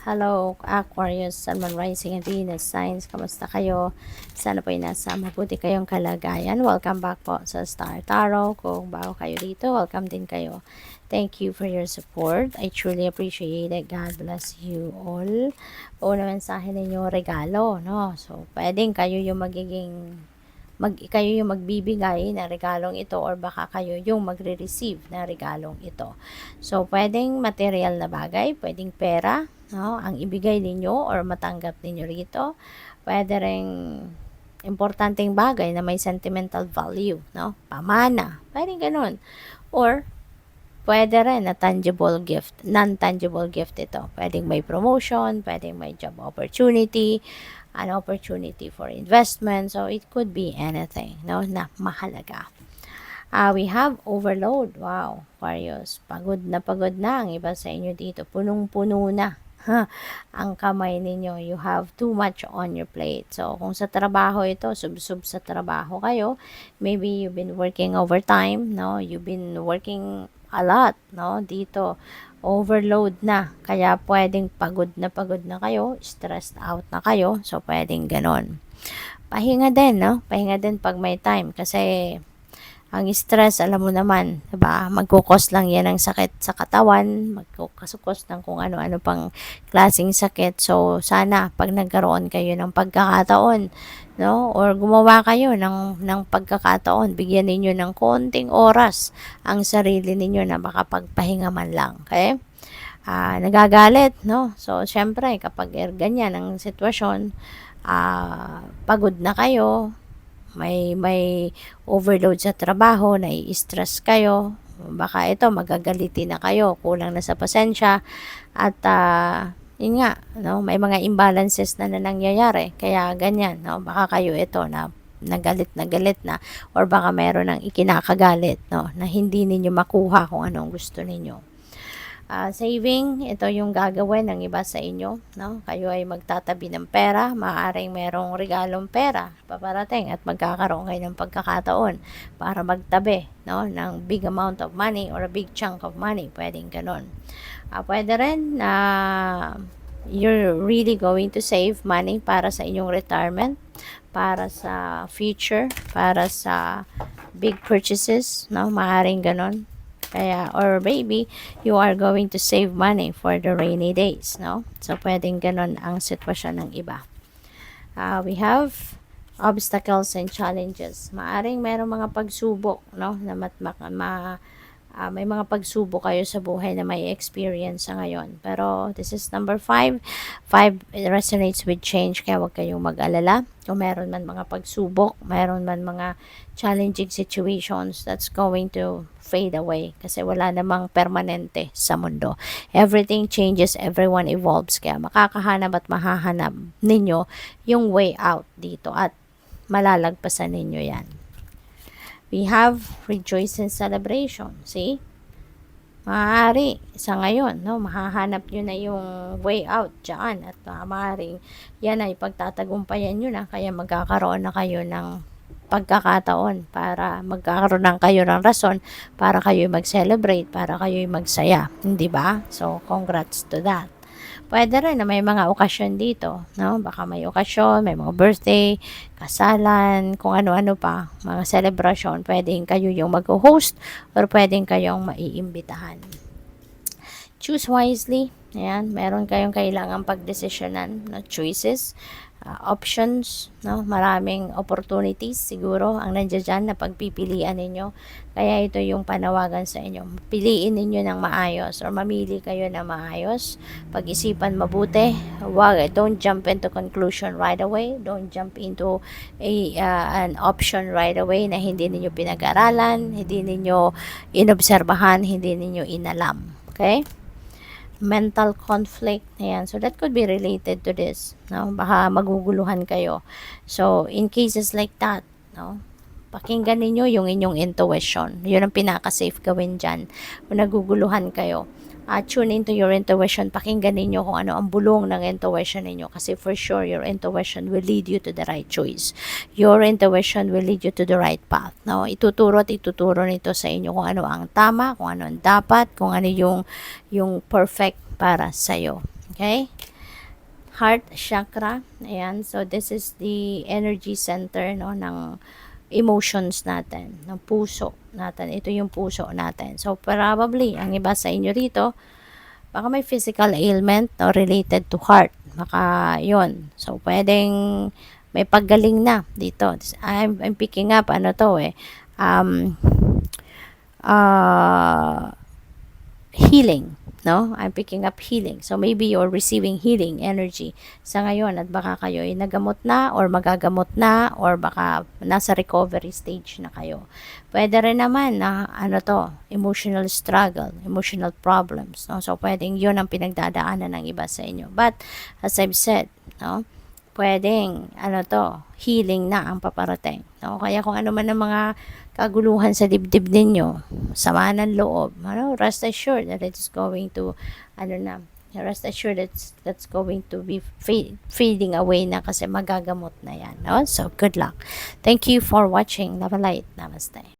Hello, Aquarius, Sun, Moon, Rising, and Venus signs. Kamusta kayo? Sana po ay nasa mabuti kayong kalagayan. Welcome back po sa Star Tarot. Kung bago kayo dito, welcome din kayo. Thank you for your support. I truly appreciate it. God bless you all. Una mensahe ninyo, regalo, no? So, pwedeng kayo yung kayo yung magbibigay ng regalong ito or baka kayo yung magre-receive ng regalong ito. So, pwedeng material na bagay, pwedeng pera, no, ang ibigay ninyo or matanggap ninyo rito. Pwede ring importanteng bagay na may sentimental value, no? Pamana, pwedeng ganun. Or, pwede rin na tangible gift, non-tangible gift ito. Pwedeng may promotion, pwedeng may job opportunity, an opportunity for investment. So, it could be anything, no, na mahalaga. We have overload. Wow, Aquarius. Pagod na ang iba sa inyo dito. Punong-puno na. Ang kamay ninyo. You have too much on your plate. So, kung sa trabaho ito, sub-sub sa trabaho kayo, maybe you've been working overtime, no? You've been working a lot, no? Dito, overload na. Kaya pwedeng pagod na kayo, stressed out na kayo. So, pwedeng ganon. Pahinga din, no? Pahinga din pag may time. Kasi, ang stress, alam mo naman, diba? Magkukos lang yan ng sakit sa katawan, magkukos ng kung ano-ano pang klaseng sakit. So, sana, pag nagkaroon kayo ng pagkakataon, no? Or gumawa kayo ng pagkakataon, bigyan ninyo ng konting oras ang sarili ninyo na makapagpahinga man lang. Okay? Nagagalit, no? So, syempre, kapag ganyan ang sitwasyon, pagod na kayo, may overload sa trabaho, nai-stress kayo, baka ito magagalitin na kayo, kulang na sa pasensya, at yun nga, no, may mga imbalances na nangyayari, kaya ganyan, no, baka kayo ito na galit na or baka mayroon ng ikinakagalit, no, na hindi ninyo makuha kung anong gusto ninyo. Saving, ito yung gagawin ng iba sa inyo, no? Kayo ay magtatabi ng pera, maaaring merong regalong pera paparating at magkakaroon kayo ng pagkakataon para magtabi, no, ng big amount of money or a big chunk of money, pwedeng ganun. Pwede rin na you're really going to save money para sa inyong retirement, para sa future, para sa big purchases, no? Maaaring ganun. Kaya, or maybe, you are going to save money for the rainy days, no? So, pwedeng ganun ang sitwasyon ng iba. We have obstacles and challenges. Maaring mayroong mga pagsubok, no? Na may mga pagsubok kayo sa buhay na may experience sa ngayon. Pero, this is number 5. 5 resonates with change, kaya huwag kayong mag-alala. Kung meron man mga pagsubok, meron man mga challenging situations, that's going to fade away. Kasi wala namang permanente sa mundo. Everything changes, everyone evolves. Kaya makakahanap at mahahanap ninyo yung way out dito at malalagpasan ninyo yan. We have rejoice and celebration. See? Maaari sa ngayon, no, mahahanap nyo na yung way out dyan at maaaring yan ay pagtatagumpayan nyo na, kaya magkakaroon na kayo ng pagkakataon para magkakaroon ng kayo ng rason para kayo mag-celebrate, para kayo magsaya, hindi ba? So, congrats to that. Pwede rin na may mga okasyon dito, no? Baka may okasyon, may mga birthday, kasalan, kung ano-ano pa, mga celebration, pwedeng kayo yung mag-host or pwedeng kayong maiimbitahan. Choose wisely. Ayan, meron kayong kailangan pagdesisyonan na choices, options, no? Maraming opportunities siguro ang nandiyan dyan na pagpipilian ninyo. Kaya ito yung panawagan sa inyo. Piliin ninyo ng maayos or mamili kayo ng maayos. Pag-isipan mabuti. Don't jump into conclusion right away. Don't jump into an option right away na hindi ninyo pinag-aralan, hindi ninyo inobserbahan, hindi ninyo inalam. Okay? Mental conflict, ayan, so that could be related to this, no? Baka maguguluhan kayo. So, in cases like that, no, pakinggan ninyo yung inyong intuition. Yun ang pinaka-safe gawin dyan. Kung naguguluhan kayo, tune into your intuition. Pakinggan ninyo kung ano ang bulong ng intuition ninyo. Kasi for sure, your intuition will lead you to the right choice. Your intuition will lead you to the right path. No? Ituturo nito sa inyo kung ano ang tama, kung ano ang dapat, kung ano yung perfect para sa'yo. Okay? heart chakra. Ayan, so this is the energy center, no, ng emotions natin, ng puso natin. Ito yung puso natin. So probably ang iba sa inyo rito, baka may physical ailment, no, related to heart. Baka yun. So pwedeng may paggaling na dito. I'm picking up ano to um healing, no? I'm picking up healing. So maybe you're receiving healing energy sa ngayon, at baka kayo ay nagamot na or magagamot na, or baka nasa recovery stage na kayo. Pwede rin naman na ano to, emotional struggle, emotional problems, no? So pwedeng yun ang pinagdadaanan ng iba sa inyo. But as I've said, no, pwedeng ano to, healing na ang paparating, no? Kaya kung ano man ang mga kaguluhan sa dibdib ninyo, sama ng loob, ano, rest assured that it's going to ano na, rest assured that's going to be fading away na, kasi magagamot na yan, no? So good luck. Thank you for watching. Love and light. Namaste.